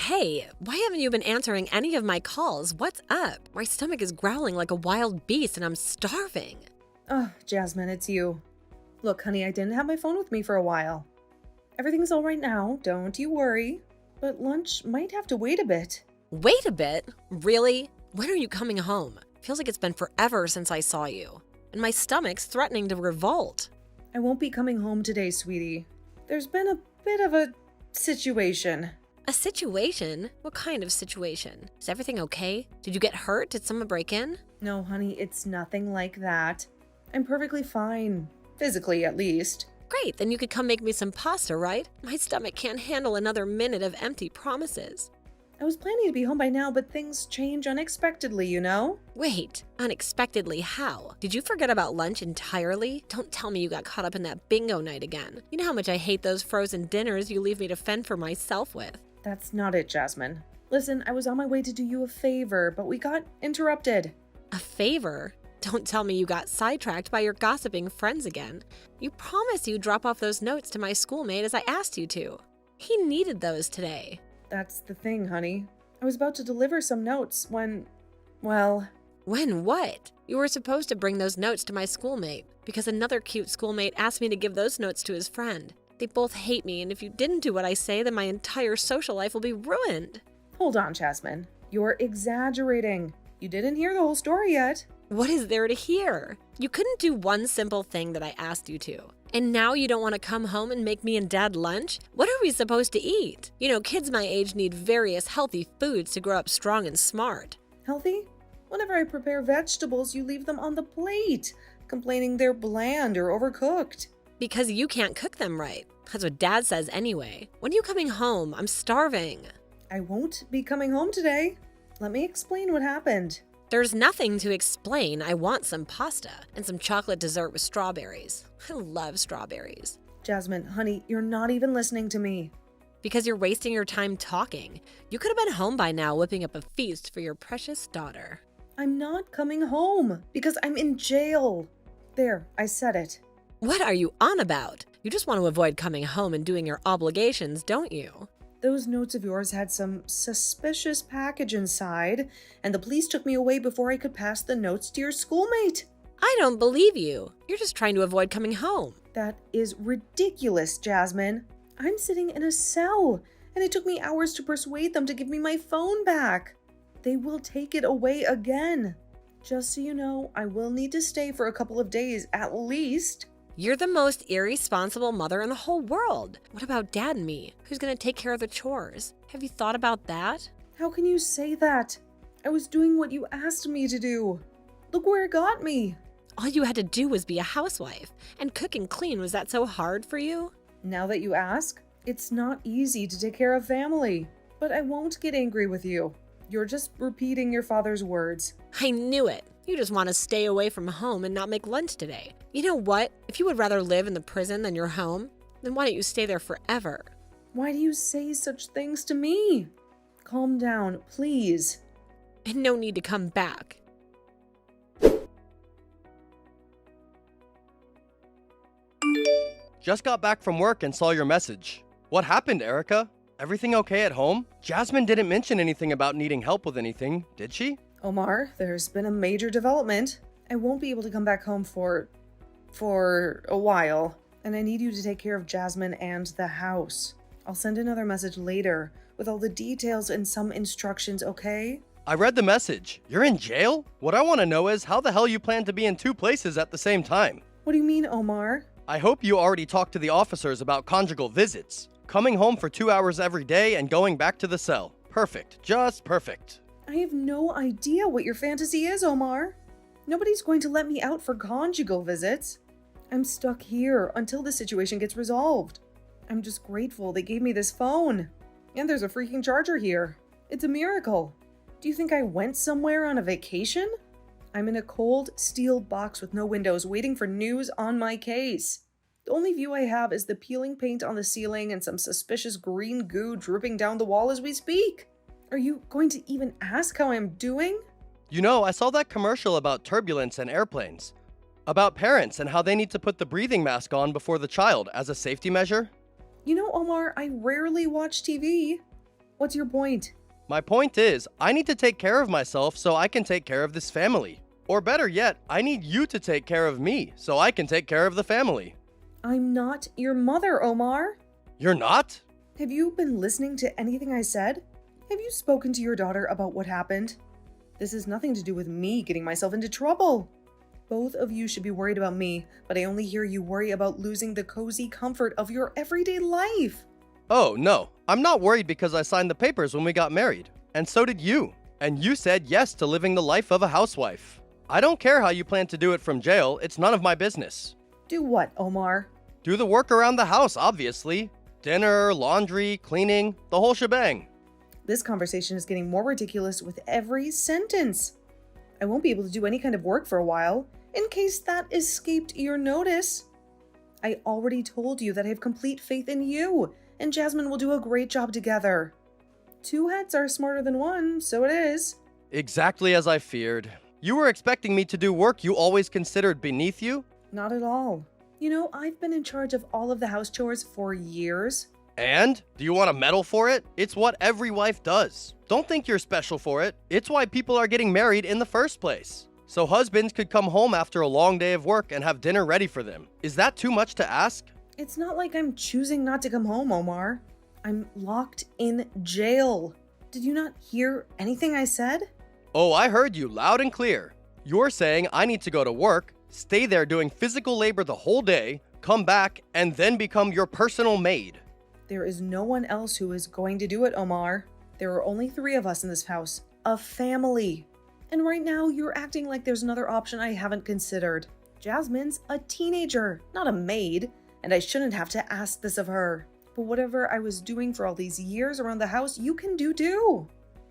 Hey, why haven't you been answering any of my calls? What's up? My stomach is growling like a wild beast and I'm starving. Oh, Jasmine, it's you. Look, honey, I didn't have my phone with me for a while. Everything's all right now, don't you worry. But lunch might have to wait a bit. Wait a bit. Really? When are you coming home? Feels like it's been forever since I saw you. And my stomach's threatening to revolt. I won't be coming home today, sweetie. There's been a bit of a situation. A situation? What kind of situation? Is everything okay? Did you get hurt? Did someone break in? No, honey, it's nothing like that. I'm perfectly fine. Physically, at least. Great, then you could come make me some pasta, right? My stomach can't handle another minute of empty promises. I was planning to be home by now, but things change unexpectedly, you know? Wait, unexpectedly how? Did you forget about lunch entirely? Don't tell me you got caught up in that bingo night again. You know how much I hate those frozen dinners you leave me to fend for myself with. That's not it, Jasmine. Listen, I was on my way to do you a favor, but we got interrupted. A favor? Don't tell me you got sidetracked by your gossiping friends again. You promised you'd drop off those notes to my schoolmate as I asked you to. He needed those today. That's the thing, honey. I was about to deliver some notes when, well... When what? You were supposed to bring those notes to my schoolmate because another cute schoolmate asked me to give those notes to his friend. They both hate me, and if you didn't do what I say, then my entire social life will be ruined. Hold on, Jasmine. You're exaggerating. You didn't hear the whole story yet. What is there to hear? You couldn't do one simple thing that I asked you to. And now you don't want to come home and make me and Dad lunch? What are we supposed to eat? You know, kids my age need various healthy foods to grow up strong and smart. Healthy? Whenever I prepare vegetables, you leave them on the plate, complaining they're bland or overcooked. Because you can't cook them right. That's what Dad says anyway. When are you coming home? I'm starving. I won't be coming home today. Let me explain what happened. There's nothing to explain. I want some pasta and some chocolate dessert with strawberries. I love strawberries. Jasmine, honey, you're not even listening to me. Because you're wasting your time talking. You could have been home by now whipping up a feast for your precious daughter. I'm not coming home because I'm in jail. There, I said it. What are you on about? You just want to avoid coming home and doing your obligations, don't you? Those notes of yours had some suspicious package inside, and the police took me away before I could pass the notes to your schoolmate. I don't believe you. You're just trying to avoid coming home. That is ridiculous, Jasmine. I'm sitting in a cell, and it took me hours to persuade them to give me my phone back. They will take it away again. Just so you know, I will need to stay for a couple of days at least. You're the most irresponsible mother in the whole world. What about Dad and me? Who's going to take care of the chores? Have you thought about that? How can you say that? I was doing what you asked me to do. Look where it got me. All you had to do was be a housewife. And cook and clean, was that so hard for you? Now that you ask, it's not easy to take care of family. But I won't get angry with you. You're just repeating your father's words. I knew it. You just want to stay away from home and not make lunch today. You know what? If you would rather live in the prison than your home, then why don't you stay there forever? Why do you say such things to me? Calm down, please. And no need to come back. Just got back from work and saw your message. What happened, Erica? Everything okay at home? Jasmine didn't mention anything about needing help with anything, did she? Omar, there's been a major development. I won't be able to come back home for a while, and I need you to take care of Jasmine and the house. I'll send another message later with all the details and some instructions, okay? I read the message. You're in jail? What I want to know is how the hell you plan to be in two places at the same time. What do you mean, Omar? I hope you already talked to the officers about conjugal visits. Coming home for 2 hours every day and going back to the cell. Perfect. Just perfect. I have no idea what your fantasy is, Omar. Nobody's going to let me out for conjugal visits. I'm stuck here until the situation gets resolved. I'm just grateful they gave me this phone. And there's a freaking charger here. It's a miracle. Do you think I went somewhere on a vacation? I'm in a cold steel box with no windows waiting for news on my case. The only view I have is the peeling paint on the ceiling and some suspicious green goo dripping down the wall as we speak. Are you going to even ask how I'm doing? You know, I saw that commercial about turbulence and airplanes. About parents and how they need to put the breathing mask on before the child as a safety measure. You know, Omar, I rarely watch TV. What's your point? My point is, I need to take care of myself so I can take care of this family. Or better yet, I need you to take care of me so I can take care of the family. I'm not your mother, Omar. You're not? Have you been listening to anything I said? Have you spoken to your daughter about what happened? This has nothing to do with me getting myself into trouble. Both of you should be worried about me, but I only hear you worry about losing the cozy comfort of your everyday life. Oh, no. I'm not worried because I signed the papers when we got married. And so did you. And you said yes to living the life of a housewife. I don't care how you plan to do it from jail. It's none of my business. Do what, Omar? Do the work around the house, obviously. Dinner, laundry, cleaning, the whole shebang. This conversation is getting more ridiculous with every sentence. I won't be able to do any kind of work for a while, in case that escaped your notice. I already told you that I have complete faith in you, and Jasmine will do a great job together. Two heads are smarter than one, so it is. Exactly as I feared. You were expecting me to do work you always considered beneath you? Not at all. You know, I've been in charge of all of the house chores for years. And? Do you want a medal for it? It's what every wife does. Don't think you're special for it. It's why people are getting married in the first place. So husbands could come home after a long day of work and have dinner ready for them. Is that too much to ask? It's not like I'm choosing not to come home, Omar. I'm locked in jail. Did you not hear anything I said? Oh, I heard you loud and clear. You're saying I need to go to work, stay there doing physical labor the whole day, come back, and then become your personal maid. There is no one else who is going to do it, Omar. There are only 3 of us in this house. A family. And right now, you're acting like there's another option I haven't considered. Jasmine's a teenager, not a maid, and I shouldn't have to ask this of her. But whatever I was doing for all these years around the house, you can do too.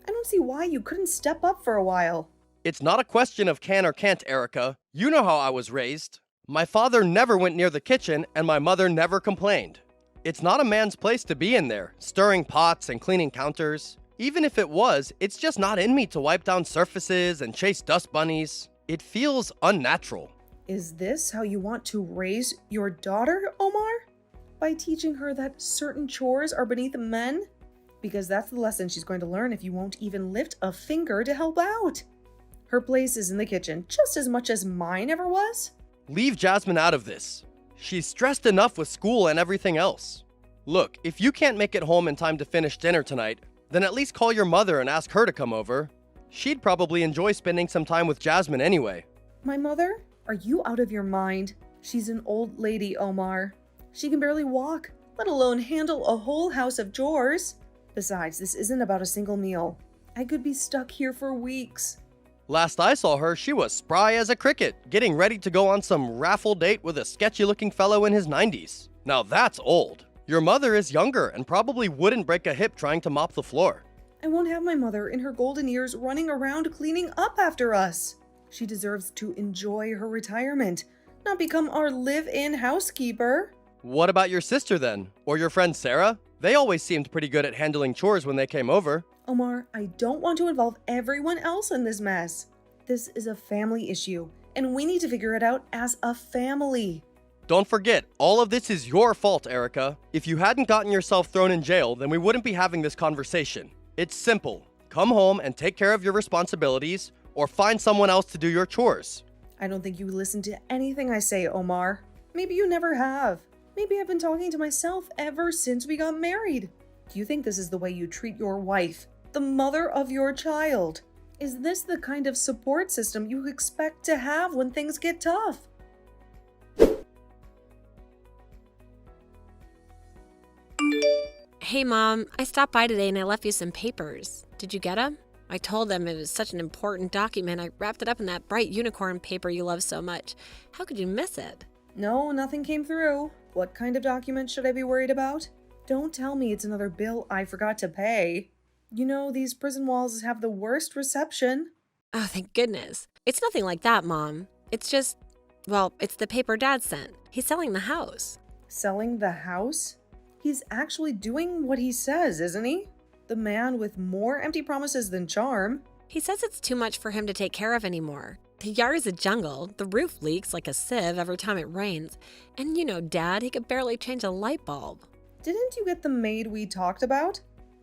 I don't see why you couldn't step up for a while. It's not a question of can or can't, Erica. You know how I was raised. My father never went near the kitchen, and my mother never complained. It's not a man's place to be in there, stirring pots and cleaning counters. Even if it was, it's just not in me to wipe down surfaces and chase dust bunnies. It feels unnatural. Is this how you want to raise your daughter, Omar? By teaching her that certain chores are beneath men? Because that's the lesson she's going to learn if you won't even lift a finger to help out. Her place is in the kitchen just as much as mine ever was. Leave Jasmine out of this. She's stressed enough with school and everything else. Look, if you can't make it home in time to finish dinner tonight, then at least call your mother and ask her to come over. She'd probably enjoy spending some time with Jasmine anyway. My mother? Are you out of your mind? She's an old lady, Omar. She can barely walk, let alone handle a whole house of chores. Besides, this isn't about a single meal. I could be stuck here for weeks. Last I saw her, she was spry as a cricket, getting ready to go on some raffle date with a sketchy-looking fellow in his 90s. Now that's old. Your mother is younger and probably wouldn't break a hip trying to mop the floor. I won't have my mother in her golden years running around cleaning up after us. She deserves to enjoy her retirement, not become our live-in housekeeper. What about your sister then? Or your friend Sarah? They always seemed pretty good at handling chores when they came over. Omar, I don't want to involve everyone else in this mess. This is a family issue, and we need to figure it out as a family. Don't forget, all of this is your fault, Erica. If you hadn't gotten yourself thrown in jail, then we wouldn't be having this conversation. It's simple. Come home and take care of your responsibilities, or find someone else to do your chores. I don't think you listen to anything I say, Omar. Maybe you never have. Maybe I've been talking to myself ever since we got married. Do you think this is the way you treat your wife, the mother of your child? Is this the kind of support system you expect to have when things get tough? Hey, Mom, I stopped by today and I left you some papers. Did you get them? I told them it was such an important document. I wrapped it up in that bright unicorn paper you love so much. How could you miss it? No, nothing came through. What kind of document should I be worried about? Don't tell me it's another bill I forgot to pay. You know, these prison walls have the worst reception. Oh, thank goodness. It's nothing like that, Mom. It's just, well, it's the paper Dad sent. He's selling the house. Selling the house? He's actually doing what he says, isn't he? The man with more empty promises than charm. He says it's too much for him to take care of anymore. The yard is a jungle. The roof leaks like a sieve every time it rains. And you know, Dad, he could barely change a light bulb. Didn't you get the maid we talked about?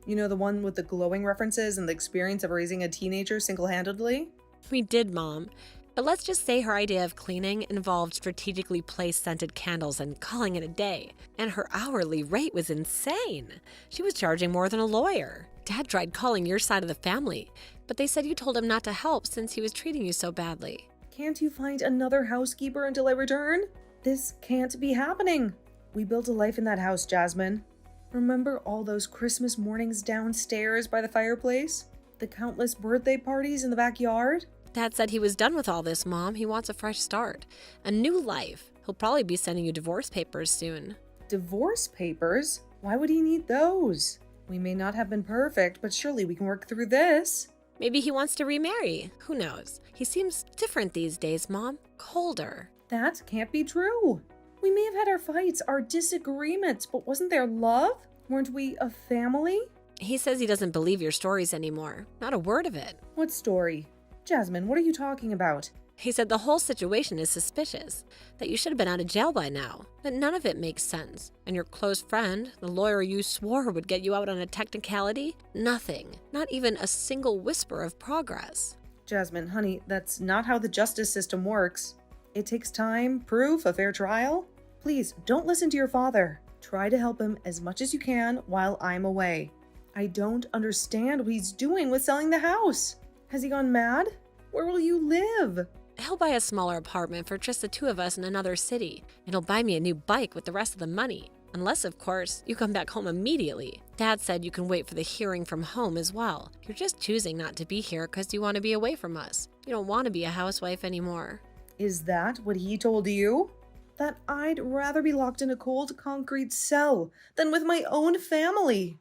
You know, the one with the glowing references and the experience of raising a teenager single-handedly? We did, Mom. But let's just say her idea of cleaning involved strategically placed scented candles and calling it a day. And her hourly rate was insane. She was charging more than a lawyer. Dad tried calling your side of the family, but they said you told him not to help since he was treating you so badly. Can't you find another housekeeper until I return? This can't be happening. We built a life in that house, Jasmine. Remember all those Christmas mornings downstairs by the fireplace? The countless birthday parties in the backyard? Dad said he was done with all this, Mom. He wants a fresh start. A new life. He'll probably be sending you divorce papers soon. Divorce papers? Why would he need those? We may not have been perfect, but surely we can work through this. Maybe he wants to remarry. Who knows? He seems different these days, Mom. Colder. That can't be true. We may have had our fights, our disagreements, but wasn't there love? Weren't we a family? He says he doesn't believe your stories anymore. Not a word of it. What story? Jasmine, what are you talking about? He said the whole situation is suspicious, that you should have been out of jail by now, that none of it makes sense. And your close friend, the lawyer you swore would get you out on a technicality, nothing, not even a single whisper of progress. Jasmine, honey, that's not how the justice system works. It takes time, proof, a fair trial. Please, don't listen to your father. Try to help him as much as you can while I'm away. I don't understand what he's doing with selling the house. Has he gone mad? Where will you live? He'll buy a smaller apartment for just the two of us in another city, and he'll buy me a new bike with the rest of the money. Unless, of course, you come back home immediately. Dad said you can wait for the hearing from home as well. You're just choosing not to be here because you want to be away from us. You don't want to be a housewife anymore. Is that what he told you? That I'd rather be locked in a cold concrete cell than with my own family.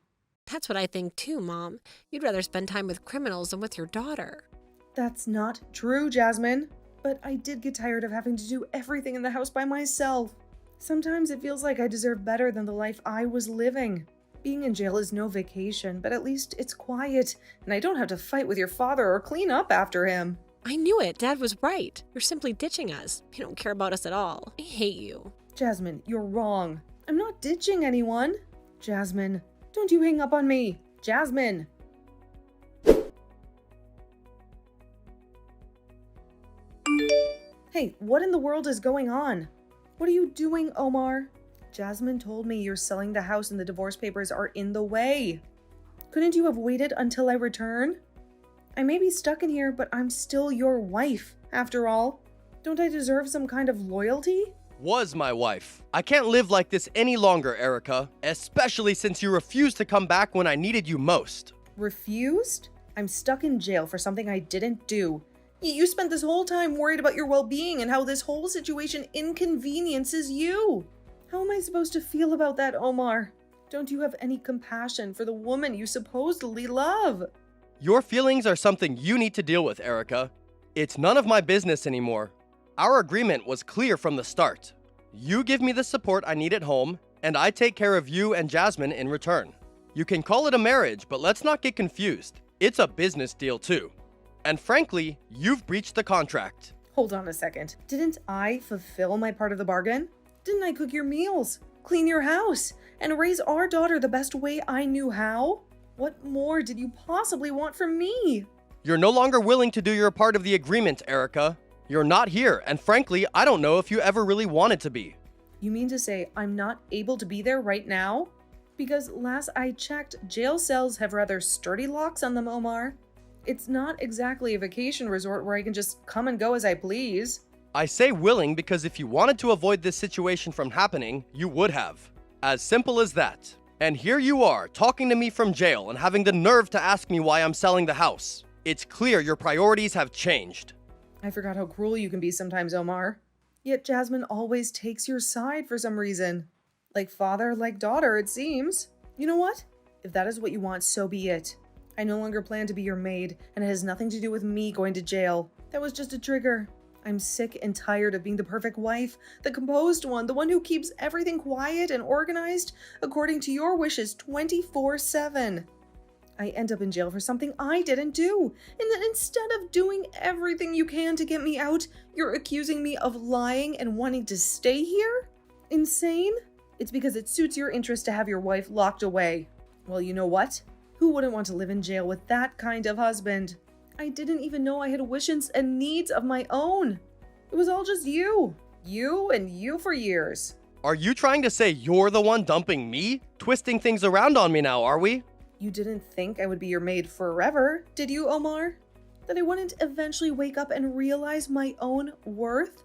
That's what I think too, Mom. You'd rather spend time with criminals than with your daughter. That's not true, Jasmine. But I did get tired of having to do everything in the house by myself. Sometimes it feels like I deserve better than the life I was living. Being in jail is no vacation, but at least it's quiet, and I don't have to fight with your father or clean up after him. I knew it. Dad was right. You're simply ditching us. You don't care about us at all. I hate you. Jasmine, you're wrong. I'm not ditching anyone. Jasmine, don't you hang up on me. Jasmine. Hey, what in the world is going on? What are you doing, Omar? Jasmine told me you're selling the house and the divorce papers are in the way. Couldn't you have waited until I return? I may be stuck in here, but I'm still your wife, after all. Don't I deserve some kind of loyalty? Was my wife. I can't live like this any longer, Erica, especially since you refused to come back when I needed you most. Refused? I'm stuck in jail for something I didn't do. You spent this whole time worried about your well-being and how this whole situation inconveniences you. How am I supposed to feel about that, Omar? Don't you have any compassion for the woman you supposedly love? Your feelings are something you need to deal with, Erica. It's none of my business anymore. Our agreement was clear from the start. You give me the support I need at home, and I take care of you and Jasmine in return. You can call it a marriage, but let's not get confused. It's a business deal too. And frankly, you've breached the contract. Hold on a second. Didn't I fulfill my part of the bargain? Didn't I cook your meals, clean your house, and raise our daughter the best way I knew how? What more did you possibly want from me? You're no longer willing to do your part of the agreement, Erica. You're not here, and frankly, I don't know if you ever really wanted to be. You mean to say I'm not able to be there right now? Because last I checked, jail cells have rather sturdy locks on them, Omar. It's not exactly a vacation resort where I can just come and go as I please. I say willing because if you wanted to avoid this situation from happening, you would have. As simple as that. And here you are, talking to me from jail and having the nerve to ask me why I'm selling the house. It's clear your priorities have changed. I forgot how cruel you can be sometimes, Omar. Yet Jasmine always takes your side for some reason. Like father, like daughter, it seems. You know what? If that is what you want, so be it. I no longer plan to be your maid, and it has nothing to do with me going to jail. That was just a trigger. I'm sick and tired of being the perfect wife, the composed one, the one who keeps everything quiet and organized according to your wishes 24/7. I end up in jail for something I didn't do, and then instead of doing everything you can to get me out, you're accusing me of lying and wanting to stay here? Insane? It's because it suits your interest to have your wife locked away. Well, you know what? Who wouldn't want to live in jail with that kind of husband? I didn't even know I had wishes and needs of my own. It was all just you. You and you for years. Are you trying to say you're the one dumping me? Twisting things around on me now, are we? You didn't think I would be your maid forever, did you, Omar? That I wouldn't eventually wake up and realize my own worth?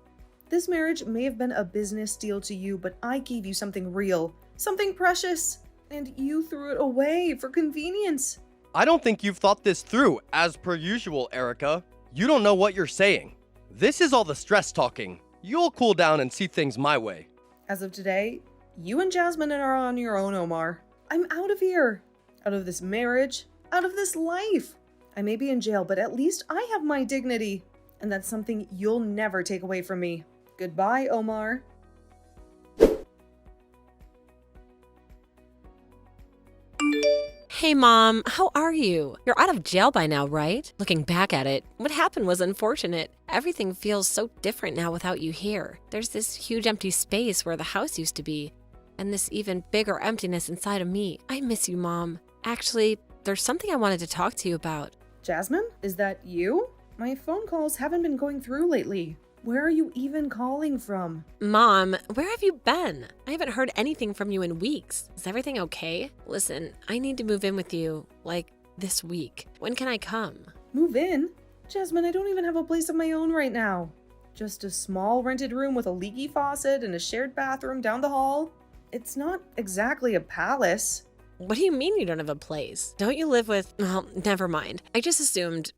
This marriage may have been a business deal to you, but I gave you something real, something precious, and you threw it away for convenience. I don't think you've thought this through, as per usual, Erica. You don't know what you're saying. This is all the stress talking. You'll cool down and see things my way. As of today, you and Jasmine are on your own, Omar. I'm out of here. Out of this marriage. Out of this life. I may be in jail, but at least I have my dignity. And that's something you'll never take away from me. Goodbye, Omar. Hey Mom, how are you? You're out of jail by now, right? Looking back at it, what happened was unfortunate. Everything feels so different now without you here. There's this huge empty space where the house used to be, and this even bigger emptiness inside of me. I miss you, Mom. Actually, there's something I wanted to talk to you about. Jasmine, is that you? My phone calls haven't been going through lately. Where are you even calling from? Mom, where have you been? I haven't heard anything from you in weeks. Is everything okay? Listen, I need to move in with you, like, this week. When can I come? Move in? Jasmine, I don't even have a place of my own right now. Just a small rented room with a leaky faucet and a shared bathroom down the hall. It's not exactly a palace. What do you mean you don't have a place? Don't you live with... Well, never mind. I just assumed...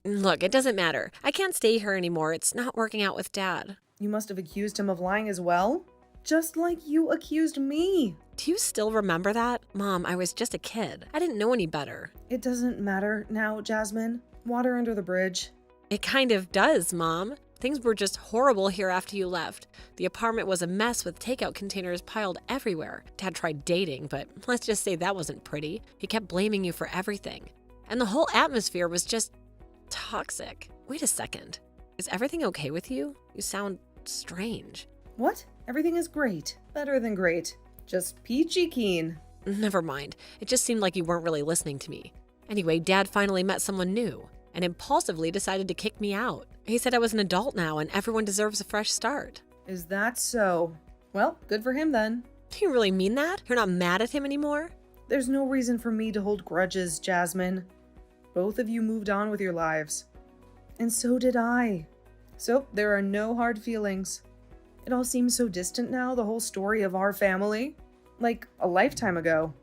Look, it doesn't matter. I can't stay here anymore. It's not working out with Dad. You must have accused him of lying as well? Just like you accused me. Do you still remember that? Mom, I was just a kid. I didn't know any better. It doesn't matter now, Jasmine. Water under the bridge. It kind of does, Mom. Things were just horrible here after you left. The apartment was a mess with takeout containers piled everywhere. Dad tried dating, but let's just say that wasn't pretty. He kept blaming you for everything. And the whole atmosphere was just toxic. Wait a second. Is everything okay with you? You sound strange. What? Everything is great. Better than great. Just peachy keen. Never mind. It just seemed like you weren't really listening to me. Anyway, Dad finally met someone new and impulsively decided to kick me out. He said I was an adult now and everyone deserves a fresh start. Is that so? Well, good for him then. Do you really mean that? You're not mad at him anymore? There's no reason for me to hold grudges, Jasmine. Both of you moved on with your lives. And so did I. So there are no hard feelings. It all seems so distant now, the whole story of our family. Like a lifetime ago.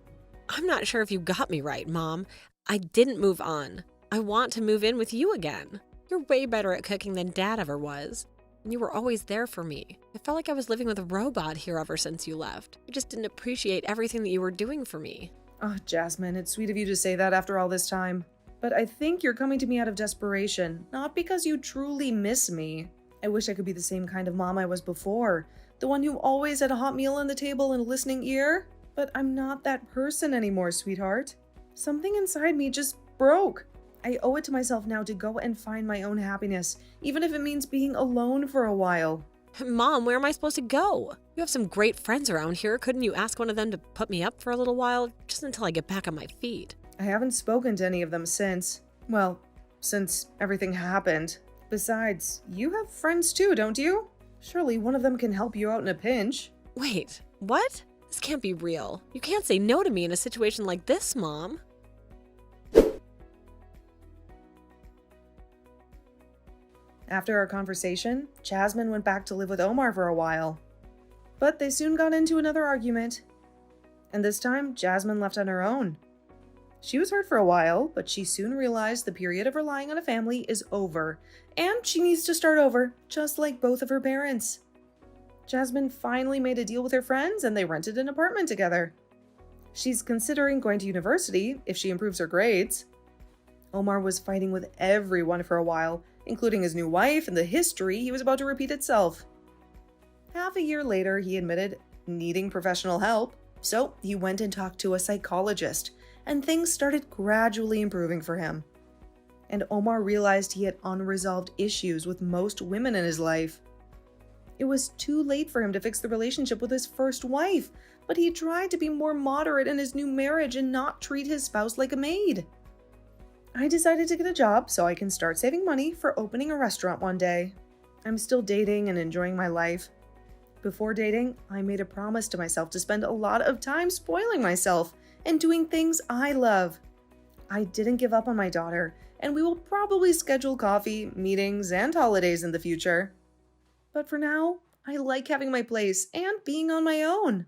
I'm not sure if you got me right, Mom. I didn't move on. I want to move in with you again. You're way better at cooking than Dad ever was. And you were always there for me. I felt like I was living with a robot here ever since you left. I just didn't appreciate everything that you were doing for me. Oh, Jasmine, it's sweet of you to say that after all this time. But I think you're coming to me out of desperation, not because you truly miss me. I wish I could be the same kind of mom I was before, the one who always had a hot meal on the table and a listening ear. But I'm not that person anymore, sweetheart. Something inside me just broke. I owe it to myself now to go and find my own happiness, even if it means being alone for a while. Mom, where am I supposed to go? You have some great friends around here. Couldn't you ask one of them to put me up for a little while, just until I get back on my feet? I haven't spoken to any of them since. Well, since everything happened. Besides, you have friends too, don't you? Surely one of them can help you out in a pinch. Wait, what? This can't be real. You can't say no to me in a situation like this, Mom. After our conversation, Jasmine went back to live with Omar for a while. But they soon got into another argument. And this time, Jasmine left on her own. She was hurt for a while, but she soon realized the period of relying on a family is over, and she needs to start over, just like both of her parents. Jasmine finally made a deal with her friends, and they rented an apartment together. She's considering going to university if she improves her grades. Omar was fighting with everyone for a while, including his new wife and the history he was about to repeat itself. Half a year later, he admitted needing professional help, so he went and talked to a psychologist, and things started gradually improving for him. And Omar realized he had unresolved issues with most women in his life. It was too late for him to fix the relationship with his first wife, but he tried to be more moderate in his new marriage and not treat his spouse like a maid. I decided to get a job so I can start saving money for opening a restaurant one day. I'm still dating and enjoying my life. Before dating, I made a promise to myself to spend a lot of time spoiling myself and doing things I love. I didn't give up on my daughter, and we will probably schedule coffee, meetings, and holidays in the future. But for now, I like having my place and being on my own.